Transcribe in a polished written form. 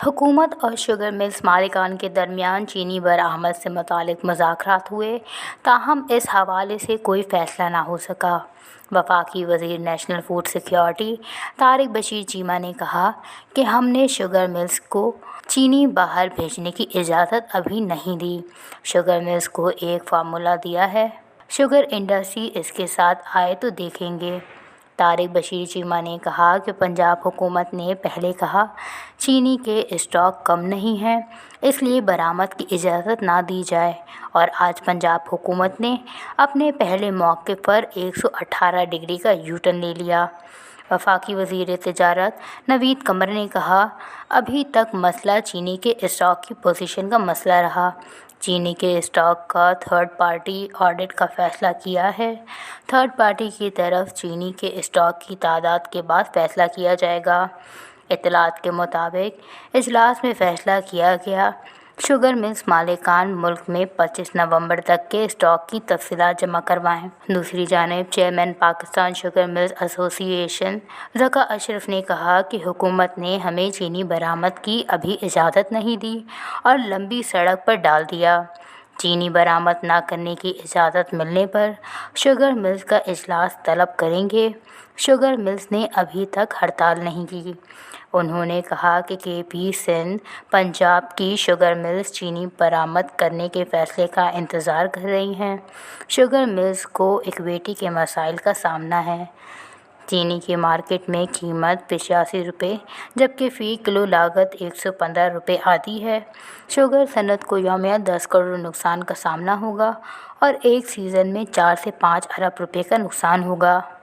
हुकूमत और sugar mills मालिकान के दरमियान चीनी बरामद से मुतालिक मुज़ाकरात हुए, ताहम इस हवाले से कोई फ़ैसला ना हो सका। वफाकी वज़ीर national food security Tariq Bashir Cheema ने कहा कि हमने शुगर मिल्स को चीनी बाहर भेजने की इजाज़त अभी नहीं दी। शुगर मिल्स को एक फार्मूला दिया है, शुगर इंडस्ट्री इसके साथ आए तो देखेंगे। तारिक बशीर चीमा ने कहा कि पंजाब हुकूमत ने पहले कहा चीनी के स्टॉक कम नहीं हैं, इसलिए बरामद की इजाज़त ना दी जाए, और आज पंजाब हुकूमत ने अपने पहले मौक़े पर 118 डिग्री का यू-टर्न ले लिया। वफाकी वज़ीर तिजारत नवीद कमर ने कहा, अभी तक मसला चीनी के स्टॉक की पोजीशन का मसला रहा। चीनी के स्टॉक का थर्ड पार्टी ऑडिट का फ़ैसला किया है। थर्ड पार्टी की तरफ चीनी के स्टॉक की तादाद के बाद फ़ैसला किया जाएगा। इत्तलात के मुताबिक इजलास में फ़ैसला किया गया शुगर मिल्स मालिकान मुल्क में 25 नवंबर तक के स्टॉक की तफसीलात जमा करवाएं। दूसरी जानिब chairman Pakistan sugar mills association Zaka Ashraf ने कहा कि हुकूमत ने हमें चीनी बरामद की अभी इजाज़त नहीं दी और लंबी सड़क पर डाल दिया। चीनी बरामद ना करने की इजाज़त मिलने पर शुगर मिल्स का इजलास तलब करेंगे। शुगर मिल्स ने अभी तक हड़ताल नहीं की। उन्होंने कहा कि केपी सिंध पंजाब की शुगर मिल्स चीनी बरामद करने के फ़ैसले का इंतज़ार कर रही हैं। शुगर मिल्स को इक्विटी के मसाइल का सामना है। चीनी की मार्केट में कीमत 85 रुपये जबकि फ़ी किलो लागत 115 रुपये आती है। शुगर सनत को यौमिया 10 करोड़ नुकसान का सामना होगा और एक सीज़न में 4 से 5 अरब रुपये का नुकसान होगा।